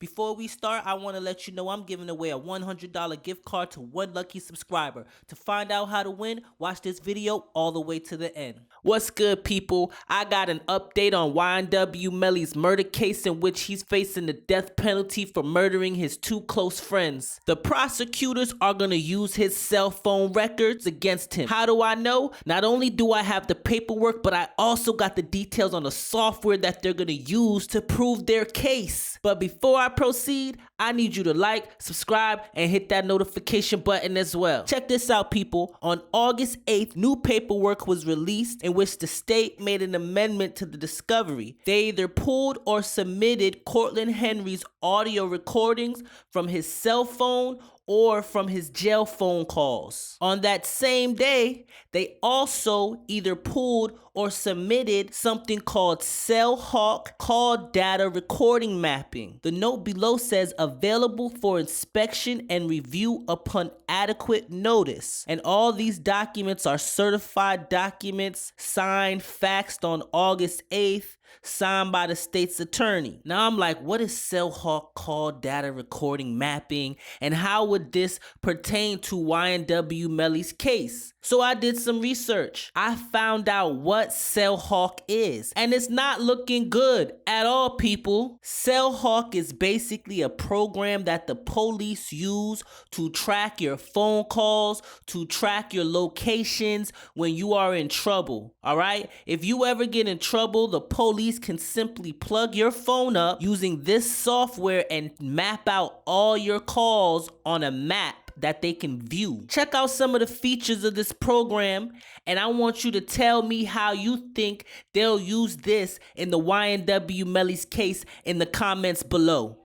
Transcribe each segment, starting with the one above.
Before we start, I want to let you know I'm giving away a $100 gift card to one lucky subscriber. To find out how to win, watch this video all the way to the end. What's good, people? I got an update on YNW Melly's murder case in which he's facing the death penalty for murdering his two close friends. The prosecutors are going to use his cell phone records against him. How do I know? Not only do I have the paperwork, but I also got the details on the software that they're going to use to prove their case. But before I proceed, I need you to like, subscribe, and hit that notification button as well. Check this out, people. On August 8th, new paperwork was released in which the state made an amendment to the discovery. They either pulled or submitted Cortlen Henry's audio recordings from his cell phone or from his jail phone calls. On that same day, they also either pulled or submitted something called CellHawk call data recording mapping. The note below says available for inspection and review upon adequate notice. And all these documents are certified documents signed, faxed on August 8th, signed by the state's attorney. Now I'm like, what is CellHawk call data recording mapping, and how would this pertain to YNW Melly's case? So I did some research. I found out what CellHawk is, and it's not looking good at all, people. CellHawk is basically a program that the police use to track your phone calls, to track your locations when you are in trouble, all right? If you ever get in trouble, the police can simply plug your phone up using this software and map out all your calls on a map that they can view. Check out some of the features of this program, and I want you to tell me how you think they'll use this in the YNW Melly's case in the comments below.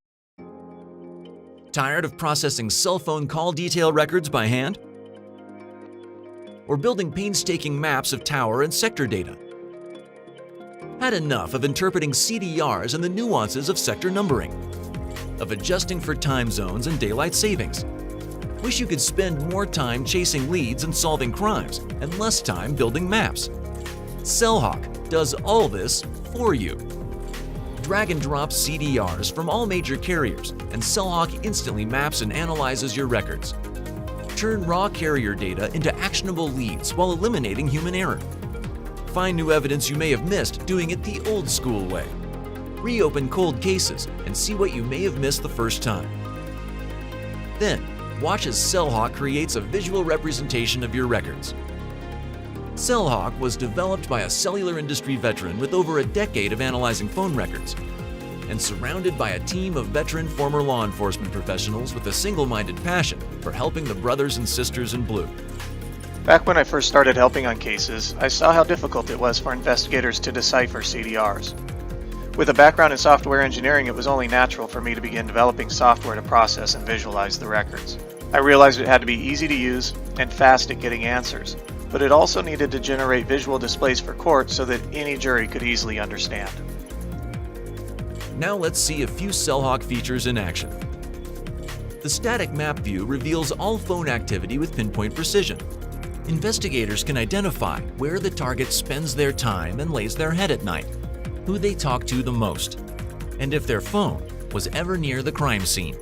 Tired of processing cell phone call detail records by hand? Or building painstaking maps of tower and sector data? Had enough of interpreting CDRs and the nuances of sector numbering? Of adjusting for time zones and daylight savings? Wish you could spend more time chasing leads and solving crimes, and less time building maps? CellHawk does all this for you. Drag and drop CDRs from all major carriers, and CellHawk instantly maps and analyzes your records. Turn raw carrier data into actionable leads while eliminating human error. Find new evidence you may have missed doing it the old school way. Reopen cold cases and see what you may have missed the first time. Then, watch as CellHawk creates a visual representation of your records. CellHawk was developed by a cellular industry veteran with over a decade of analyzing phone records, and surrounded by a team of veteran former law enforcement professionals with a single-minded passion for helping the brothers and sisters in blue. Back when I first started helping on cases, I saw how difficult it was for investigators to decipher CDRs. With a background in software engineering, it was only natural for me to begin developing software to process and visualize the records. I realized it had to be easy to use and fast at getting answers, but it also needed to generate visual displays for court so that any jury could easily understand. Now let's see a few CellHawk features in action. The static map view reveals all phone activity with pinpoint precision. Investigators can identify where the target spends their time and lays their head at night, who they talk to the most, and if their phone was ever near the crime scene.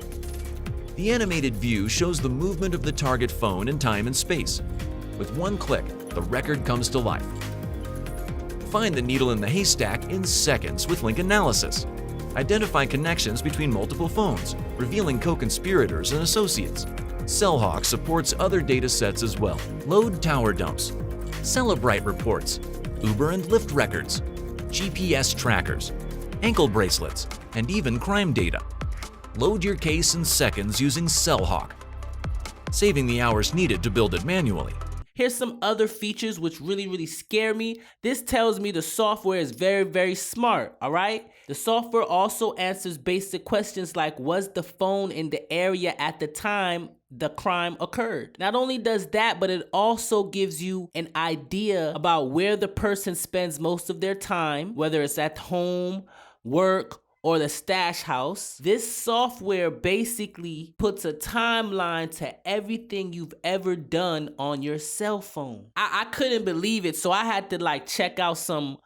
The animated view shows the movement of the target phone in time and space. With one click, the record comes to life. Find the needle in the haystack in seconds with link analysis. Identify connections between multiple phones, revealing co-conspirators and associates. CellHawk supports other data sets as well. Load tower dumps, Celebrite reports, Uber and Lyft records, GPS trackers, ankle bracelets, and even crime data. Load your case in seconds using CellHawk, saving the hours needed to build it manually. Here's some other features which really scare me. This tells me the software is very smart, all right? The software also answers basic questions like, was the phone in the area at the time the crime occurred? Not only does that, but it also gives you an idea about where the person spends most of their time, whether it's at home, work, or the stash house. This software basically puts a timeline to everything you've ever done on your cell phone. I couldn't believe it, so I had to check out some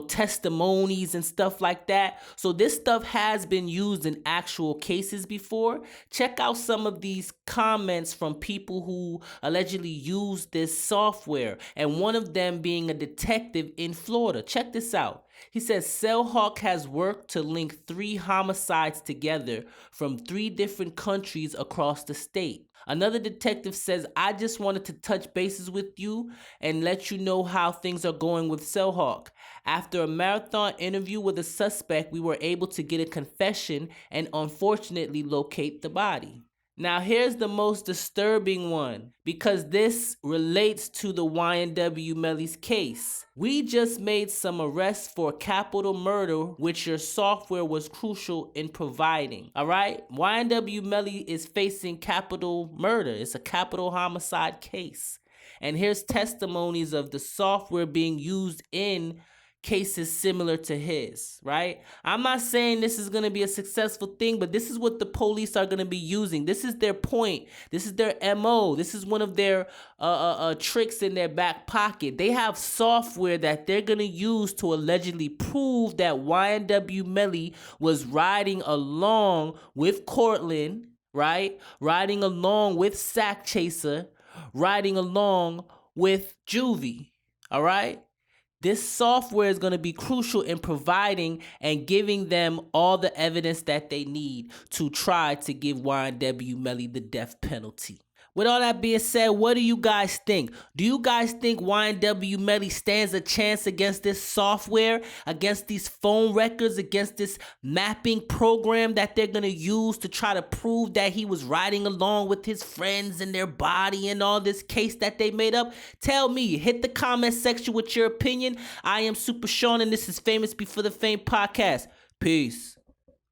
testimonies and stuff like that. So this stuff has been used in actual cases before. Check out some of these comments from people who allegedly used this software, and one of them being a detective in Florida. Check this out. He says Cellhawk has worked to link 3 homicides together from 3 different countries across the state. Another detective says, I just wanted to touch bases with you and let you know how things are going with Cellhawk. After a marathon interview with a suspect, we were able to get a confession and unfortunately locate the body. Now here's the most disturbing one, because this relates to the YNW Melly's case. We just made some arrests for capital murder, which your software was crucial in providing. All right, YNW Melly is facing capital murder. It's a capital homicide case. And here's testimonies of the software being used in cases similar to his, right? I'm not saying this is going to be a successful thing, but this is what the police are going to be using. This is their point. This is their MO. This is one of their tricks in their back pocket. They have software that they're going to use to allegedly prove that YNW Melly was riding along with Cortlen, right? Riding along with Sack Chaser, riding along with Juvie, all right? This software is going to be crucial in providing and giving them all the evidence that they need to try to give YNW Melly the death penalty. With all that being said, what do you guys think? Do you guys think YNW Melly stands a chance against this software, against these phone records, against this mapping program that they're going to use to try to prove that he was riding along with his friends and their body and all this case that they made up? Tell me. Hit the comment section with your opinion. I am Super Sean, and this is Famous Before the Fame podcast. Peace.